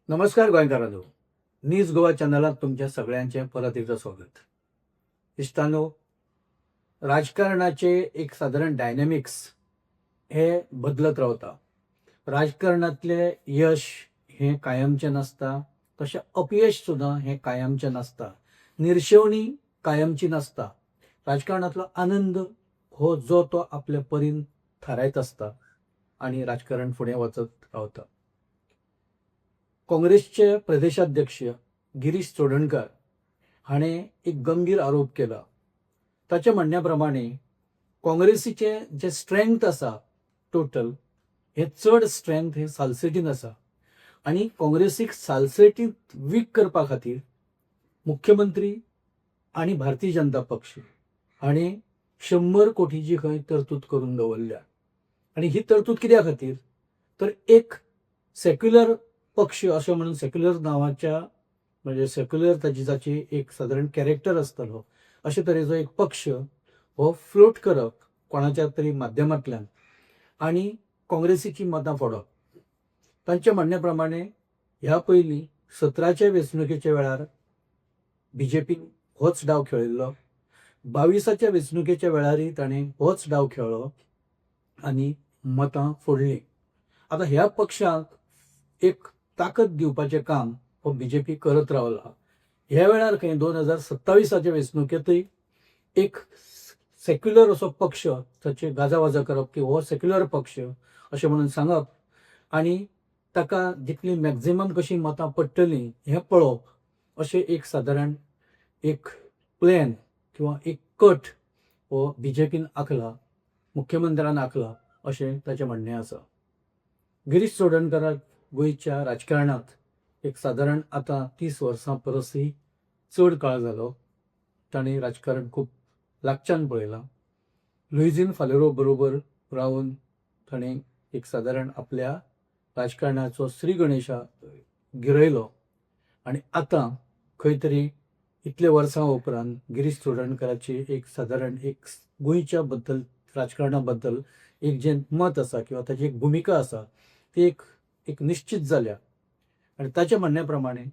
नमस्कार गोंयकारांनो. न्यूज गोवा चॅनलात तुमच्या सगळ्यांचे परत एकदा स्वागत. इश्टानो, राजकारणाचे एक साधारण डायनॅमिक्स हे बदलत रावता. राजकारणातले यश हे कायमचे नसता, तशें अपयश सुद्दां हे कायमचे नसता. निर्शेवणी कायमची नसता. राजकारणातलो आनंद हो जो तो आपल्या परीन थारायत असता आणि राजकारण फुडें वचत रावता. काँग्रेसचे प्रदेशाध्यक्ष गिरीश चोडणकर हाणें एक गंभीर आरोप केला. ताच्या म्हणण्याप्रमाणे काँग्रेसीचे जे स्ट्रेंथ आसा टोटल, हे चड स्ट्रेंथ हे सालसेटीन आसा आणि काँग्रेसीक सालसेटीत वीक करपा खातीर मुख्यमंत्री आणि भारतीय जनता पक्ष हाणें 100 कोटीची खंय तरतूद करून दवरल्या. आणि ही तरतूद कित्या खातीर तर एक सेक्युलर पक्ष अशें म्हणून सेक्युलर नांवाच्या म्हणजे सेक्युलर ताची एक साधारण कॅरेक्टर आसतलो अशे तरेचो एक पक्ष हो फ्लोट करप कोणाच्या तरी माध्यमांतल्यान आणि काँग्रेसीची मतां फोडप. तांच्या म्हणण्या प्रमाणे ह्या पयलीं 17च्या वेंचणुकेच्या वेळार बीजेपीन होच डाव खेळिल्लो. 22च्या वेंचणुकेच्या वेळारय ताणें होच डाव खेळ्ळो आनी मतां फोडलीं. आतां ह्या पक्षाक एक ताकद दिवपाचें काम हो बीजेपी करत रावला. ह्या वेळार खंय 2027च्या वेंचणुकेंतय एक सेक्युलर असो पक्ष ताची गाजावाजा करप की हो सेक्युलर पक्ष अशें म्हणून सांगप आनी ताका जितली मॅक्झिमम कशी मतां पडटलीं हें पळोवप अशें एक सादारण एक प्लॅन किंवा एक कट हो बीजेपीन आंखला, मुख्यमंत्र्यान आंखला अशें ताचें म्हणणें आसा. गिरीश चोडणकराक गोंयच्या राजकारणात एक साधारण आतां 30 वर्सां परसय चड काळ जालो. ताणें राजकारण खूब लागच्यान पळयलां. लुईजीन फालेरो बरोबर रावन ताणें एक साधारण आपल्या राजकारणाचो श्री गणेशा गिरयलो आनी आतां खंय तरी इतल्या वर्सां उपरांत गिरीश चोडणकराची एक साधारण एक गोंयच्या बद्दल राजकारणा बद्दल एक जें मत आसा किंवा ताची एक भुमिका आसा ती एक निश्चित जाल्या. आनी ताच्या म्हणण्या प्रमाणे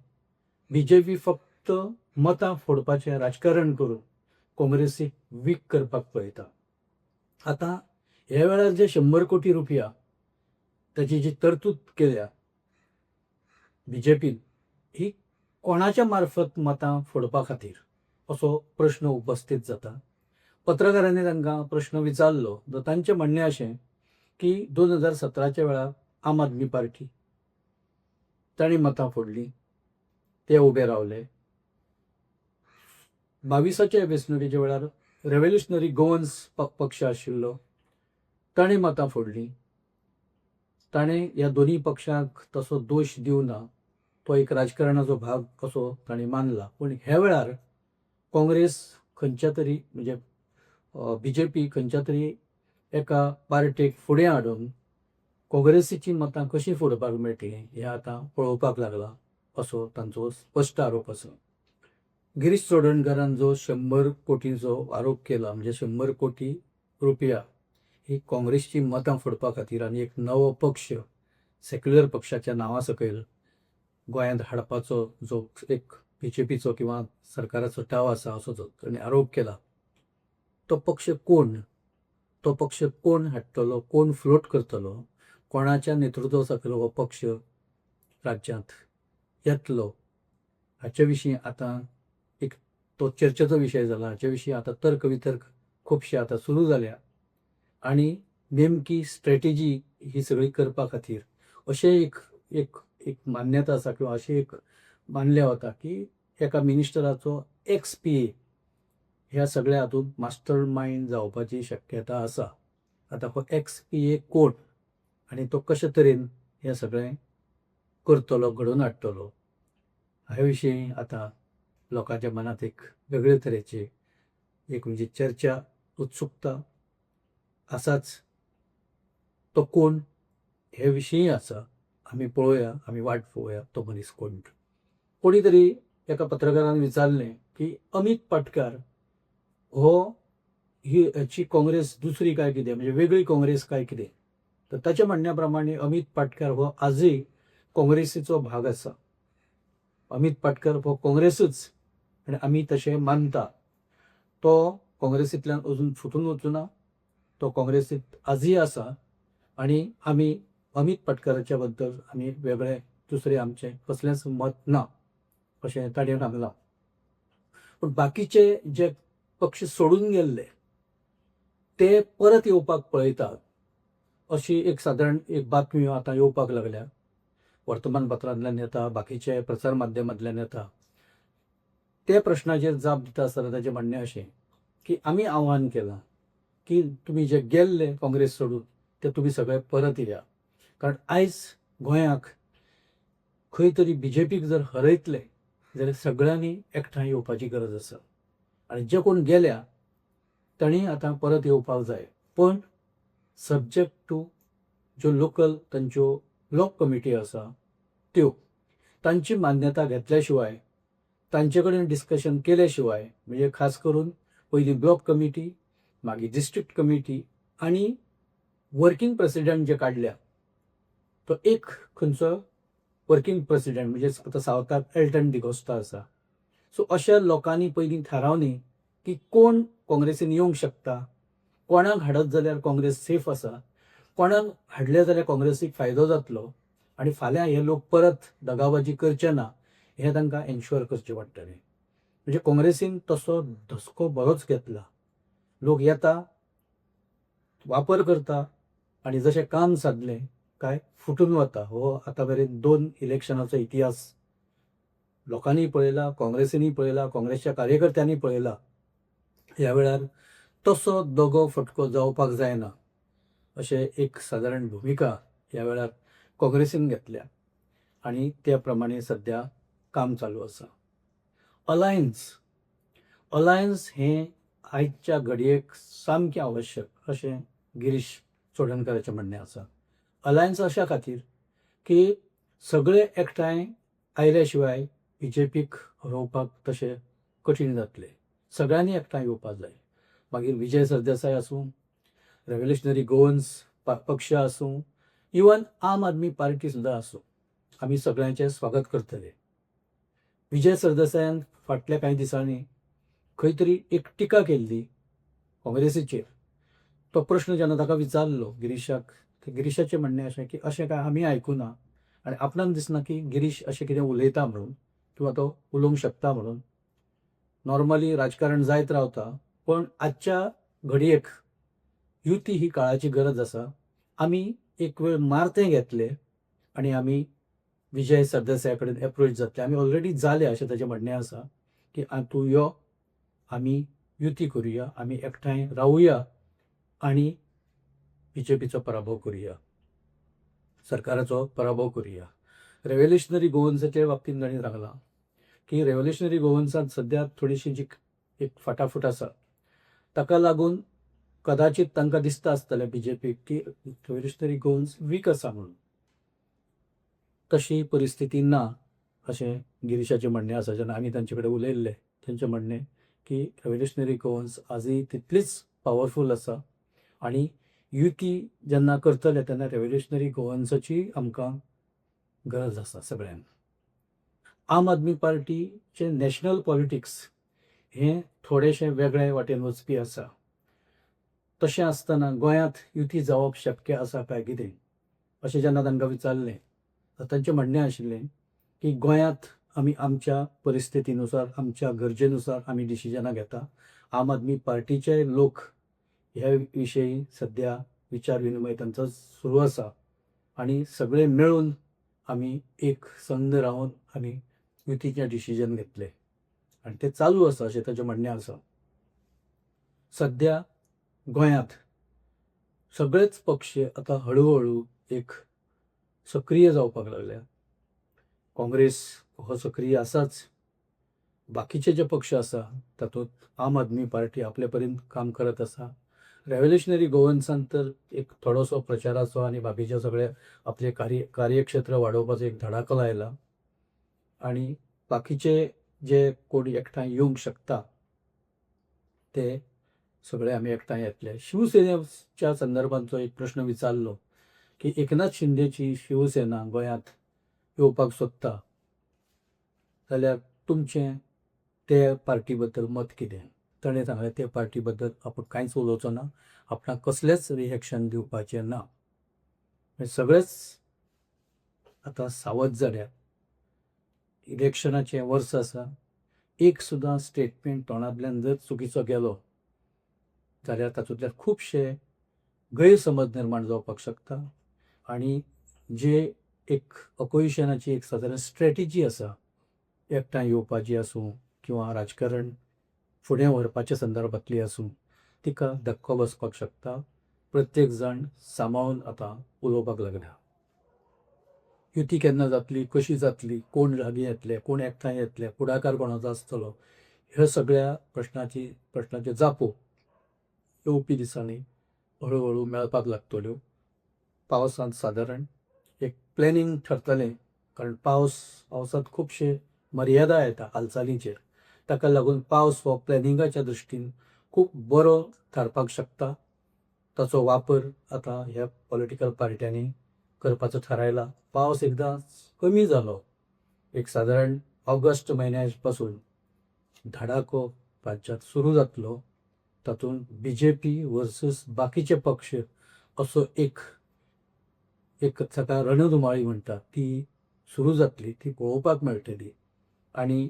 बीजेपी फक्त मतां फोडपाचें राजकारण करून काँग्रेसीक वीक करपाक पळयता. आतां ह्या वेळार जे 100 कोटी रुपया ताची जी तरतूद केल्या बीजेपीन, ही कोणाच्या मार्फत मतां फोडपा खातीर असो प्रश्न उपस्थित जाता. पत्रकारांनी तांकां प्रश्न विचारलो तर तांचें म्हणणें अशें की 2017च्या वेळार आम आदमी पार्टी तांणी मतां फोडलीं, ते उबे रावले. 22च्या वेंचणुकेच्या वेळार रेव्होल्युशनरी गोवन्स पक्ष आशिल्लो, ताणें मतां फोडलीं. ताणें ह्या दोनी पक्षांक तसो दोश दिवना, तो एक राजकारणाचो भाग असो ताणें मानला. पूण ह्या वेळार काँग्रेस खंयच्या तरी म्हणजे बीजेपी खंयच्या तरी एका पार्टेक फुडें हाडून काँग्रेसीची मतां कशीं फोडपाक मेळटलीं हें आतां पळोवपाक लागला असो तांचो स्पश्ट आरोप आसा. गिरीश चोडणकरान जो 100 कोटीचो आरोप केला म्हणजे 100 कोटी रुपया ही काँग्रेसची मतां फोडपा खातीर आनी एक नवो पक्ष सेक्युलर पक्षाच्या नांवा सकयल गोंयांत हाडपाचो जो एक बीजेपीचो किंवा सरकाराचो टाव आसा असो जो ताणें आरोप केला. तो पक्ष कोण, तो पक्ष कोण हाडटलो, कोण फ्लोट करतलो, कोणाच्या नेतृत्वा सकयल हो पक्ष राज्यांत येतलो हाचे विशीं आतां एक तो चर्चेचो विशय जाला. हाचे विशीं आतां तर्क वितर्क खुबशे आतां सुरू जाल्या आनी नेमकी स्ट्रॅटेजी ही सगळी करपा खातीर अशें एक एक एक मान्यता आसा किंवा अशें एक मानल्या वता की एका मिनिस्टराचो XPA ह्या सगळ्या हातूंत मास्टर मायंड जावपाची शक्यता आसा. आतां हो XPA कोण आनी तो कशे तरेन हें सगळें करतलो, घडोवन हाडटलो ह्या विशीं आतां लोकांच्या मनांत एक वेगळे तरेची एक म्हणजे चर्चा, उत्सुकता आसाच. तो कोण हे विशीं आसा, आमी पळोवया, आमी वाट पळोवया तो मनीस कोण. कोणी तरी एका पत्रकारान विचारलें की अमित पाटकार हो ही हाची काँग्रेस दुसरी काय कितें म्हणजे वेगळी काँग्रेस काय कितें. तर ताच्या म्हणण्या प्रमाणे अमित पाटकार हो आजय काँग्रेसीचो भाग आसा. अमित पाटकर हो काँग्रेसूच आनी आमी तशें मानता. तो काँग्रेसींतल्यान अजून फुटून वचूना. तो काँग्रेसींत आजूय आसा आनी आमी अमित पाटकराच्या बद्दल आमी वेगळे दुसरे आमचें कसलेंच मत ना अशें ताणें सांगलां. पूण बाकीचे जे पक्ष सोडून गेल्ले ते परत येवपाक पळयतात अशी एक सादारण एक बातम्यो आतां येवपाक लागल्या. वर्तमानपत्रांतल्यान येता, बाकीचे प्रसार माध्यमांतल्यान येता. ते प्रश्नाचेर जाप दिता आसतना ताचें म्हणणें अशें की आमी आव्हान केलां की तुमी जे गेल्ले काँग्रेस सोडून ते तुमी सगळे परत या. कारण आयज गोंयाक खंय तरी बीजेपीक जर हरयतले जाल्यार सगळ्यांनी एकठांय येवपाची गरज आसा. आनी जे कोण गेल्या तांणी आतां परत येवपाक जाय. पण सबजेक्ट टू ज्यो लोकल तांच्यो ब्लॉक कमिटी आसा त्यो तांची मान्यता घेतल्या शिवाय, तांचे कडेन डिस्कशन केले शिवाय, म्हणजे खास करून पयलीं ब्लॉक कमिटी, मागीर डिस्ट्रिक्ट कमिटी आनी वर्किंग प्रेसिडेंट जे काडल्या तो एक खंयचो वर्किंग प्रेसिडेंट म्हणजे आतां सावथाक एल्टन डिकोस्टा आसा. सो अशा लोकांनी पयलीं थारावनी की कोण काँग्रेसीन येवंक शकता, कोणाक हाडत जाल्यार काँग्रेस सेफ आसा, कोणाक हाडले जाल्यार काँग्रेसीक फायदो जातलो आनी फाल्यां हे लोक परत दगाबाजी करचे ना हें तांकां एन्श्योर करचें पडटलें. म्हणजे काँग्रेसीन तसो धसको बरोच घेतला. लोक येता, वापर करता आनी जशें काम सादलें काय फुटून वता. हो आतां मेरेन 2 इलेक्शनाचो इतिहास लोकांनी पळयला, काँग्रेसीनी पळयला, काँग्रेसच्या कार्यकर्त्यांनी पळयला. ह्या वेळार तसो दगो फटको जावपाक जायना अशें एक सादारण भुमिका ह्या वेळार काँग्रेसीन घेतल्या आनी त्या प्रमाणे सध्या काम चालू आसा. अलायन्स हें आयच्या घडयेक सामकें आवश्यक अशें गिरीश चोडणकराचें म्हणणें आसा. अलायन्स अशा खातीर की सगळे एकठांय आयल्या शिवाय बीजेपीक हरोवपाक तशें कठीण जातलें. सगळ्यांनी एकठांय येवपाक जाय. मागीर विजय सरदेसाय आसूं, रेव्होल्युशनरी गोवन्स पक्ष आसूं, इवन आम आदमी पार्टी सुद्दां आसूं, आमी सगळ्यांचें स्वागत करतले. विजय सरदेसायान फाटल्या कांय दिसांनी खंय तरी एक टिका केल्ली काँग्रेसीचेर. तो प्रश्न जेन्ना ताका विचारलो गिरीशाक, गिरीशाचें म्हणणें अशें की अशें काय आमी आयकुना आनी आपणाक दिसना की गिरीश अशें कितें उलयता म्हणून किंवा तो उलोवंक शकता म्हणून. नॉर्मली राजकारण जायत रावता, पण आजच्या घडयेक युती ही काळाची गरज आसा. आमी एक वेळ मारतें घेतलें आनी आमी विजय सरदेसाया कडेन एप्रोच जातले. आमी ऑलरेडी जाले अशें ताचें म्हणणें आसा की तूं यो, आमी युती करुया, आमी एकठांय रावुया आनी बीजेपीचो पराभव करुया, सरकाराचो पराभव करुया. रेव्होल्युशनरी गोवन्साच्या बाबतींत ताणें सांगलां की रेव्होल्युशनरी गोवन्सांत सद्या थोडीशी जी एक फाटाफूट आसा ताका लागून कदाचित तांकां दिसता आसतलें बीजेपीक की रेव्होल्युशनरी गोवन्स वीक आसा म्हणून. तशी परिस्थिती ना अशें गिरीशाचें म्हणणें आसा. जेन्ना आमी तांचे कडेन उलयल्ले तांचें म्हणणें की रेव्होल्युशनरी गोवन्स आजूय तितलीच पावरफूल आसा आनी युती जेन्ना करतले तेन्ना रेव्होल्युशनरी गोवन्साची आमकां गरज आसा सगळ्यांक. आम आदमी पार्टीचें नॅशनल पॉलिटिक्स हें थोडेशें वेगळे वाटेन वचपी आसा. तशें आसतना गोंयांत युती जावप शक्य आसा काय कितें अशें जेन्ना तांकां विचारलें तांचें म्हणणें आशिल्लें की गोंयांत आमी आमच्या परिस्थितीनुसार, आमच्या गरजेनुसार आमी डिसिजनां घेता. आम आदमी पार्टीचे लोक ह्या विशयी सध्या विचार विनिमय तांचो सुरू आसा आनी सगळे मेळून आमी एक संद रावन आमी युतीचें डिसिजन घेतलें आनी तें चालू आसा अशें ताचें म्हणणें आसा. सध्या गोंयांत सगळेच पक्ष आतां हळू एक सक्रीय जावपाक लागल्या. काँग्रेस हो सक्रीय आसाच. बाकीचे जे पक्ष आसा तातूंत आम आदमी पार्टी आपले परीन काम करत आसा. रेव्होल्युशनरी गोवन्सान तर एक थोडोसो प्रचाराचो आनी बाकीचे सगळे आपले कार्यक्षेत्र वाडोवपाचो एक धडाको लायला आनी बाकीचे जे कोण एकठांय येवंक शकता ते सगळे आमी एकठांय येतले. शिवसेनेच्या संदर्भांचो एक प्रश्न विचारलो की एकनाथ शिंदेची शिवसेना गोंयांत येवपाक सोदता. जाल्यार तुमचें ते पार्टी बद्दल मत कितें. ताणें सांगलें ते पार्टी बद्दल आपूण कांयच उलोवचो ना, आपणाक कसलेंच रिएक्शन दिवपाचें ना. सगळेच आतां सावध जाल्यात. इलेक्शनाचें वर्स आसा. एक सुद्दां स्टेटमेंट तोंडांतल्यान जर चुकीचो गेलो जाल्यार तातूंतल्यान खुबशे गैरसमज निर्माण जावपाक शकता. आनी जे एक अपोजिशनाची एक सादारण स्ट्रेटेजी आसा एकठांय येवपाची आसूं किंवा राजकारण फुडें व्हरपाच्या संदर्भांतली आसूं, तिका धक्को बसपाक शकता. प्रत्येक जाण सांबाळून आतां उलोवपाक लागला. युती केन्ना जातली, कशी जातली, कोण लागीं येतले, कोण एकठांय येतले, फुडाकार कोणाचो आसतलो, ह्या सगळ्या प्रश्नाच्यो जापो येवपी दिसांनी हळू मेळपाक लागतल्यो. पावसांत सादारण एक प्लॅनिंग ठरतलें, कारण पावसांत खुबशे मर्यादा येता हालचालींचेर. ताका लागून पावस हो प्लॅनिंगाच्या दृश्टीन खूब बरो थारपाक शकता. ताचो वापर आतां ह्या पॉलिटिकल पार्ट्यांनी करपाचो थारायला. पावस एकदां कमी जालो, एक सादारण ऑगस्ट म्हयन्या पासून धडाको राज्यांत सुरू जातलो. तातूंत BJP वर्सस बाकीचे पक्ष असो एक ताका रणधुमाळी म्हणटा ती सुरू जातली, ती पळोवपाक मेळटली. आनी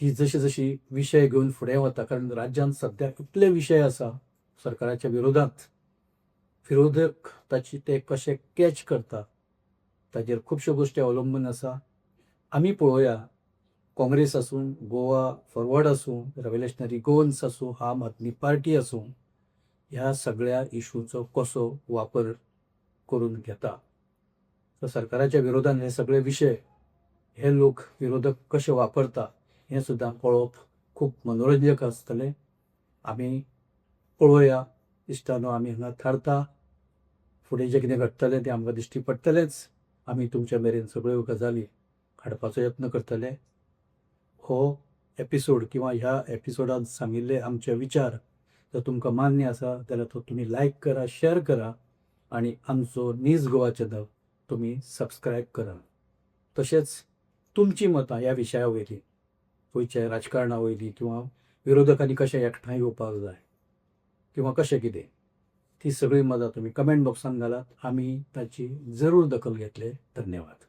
ती जशी जशी विशय घेवन फुडें वता, कारण राज्यांत सद्या इतले विशय आसा सरकाराच्या विरोधांत, विरोधक ते कशे कॅच करता ताजेर खुबश्यो गोश्टी अवलंबून आसा. आमी पळोवया, काँग्रेस आसूं, गोवा फॉरवर्ड आसूं, रेव्होल्युशनरी गोवन्स आसूं, आम आदमी पार्टी आसूं, ह्या सगळ्या इश्यूचो कसो वापर करून घेता. तर सरकाराच्या विरोधान हे सगळे विशय हे लोक विरोधक कशे वापरता हें सुद्दां पळोवप खूब मनोरंजक आसतलें. आमी पळोवया. इश्टानो, आमी हांगा थारता. फुडें जें कितें घडटलें तें आमकां दिश्टी पडटलेंच. आमी तुमचे मेरेन सगळ्यो गजाली हाडपाचो यत्न करतले. हो एपिसोड किंवा ह्या एपिसोडांत सांगिल्ले आमचे विचार जर तुमकां मान्य आसा जाल्यार तो तुमी लायक करा, शेअर करा आनी आमचो न्यूज गोवा चॅनल तुमी सबस्क्रायब करा. तशेंच तुमची मतां ह्या विशया वयली, गोंयच्या राजकारणा वयली किंवा विरोधकांनी कशें एकठांय येवपाक जाय किंवा कशें कितें, ती सगळी मतां तुमी कमेंट बॉक्सान घालात. आमी ताची जरूर दखल घेतले. धन्यवाद.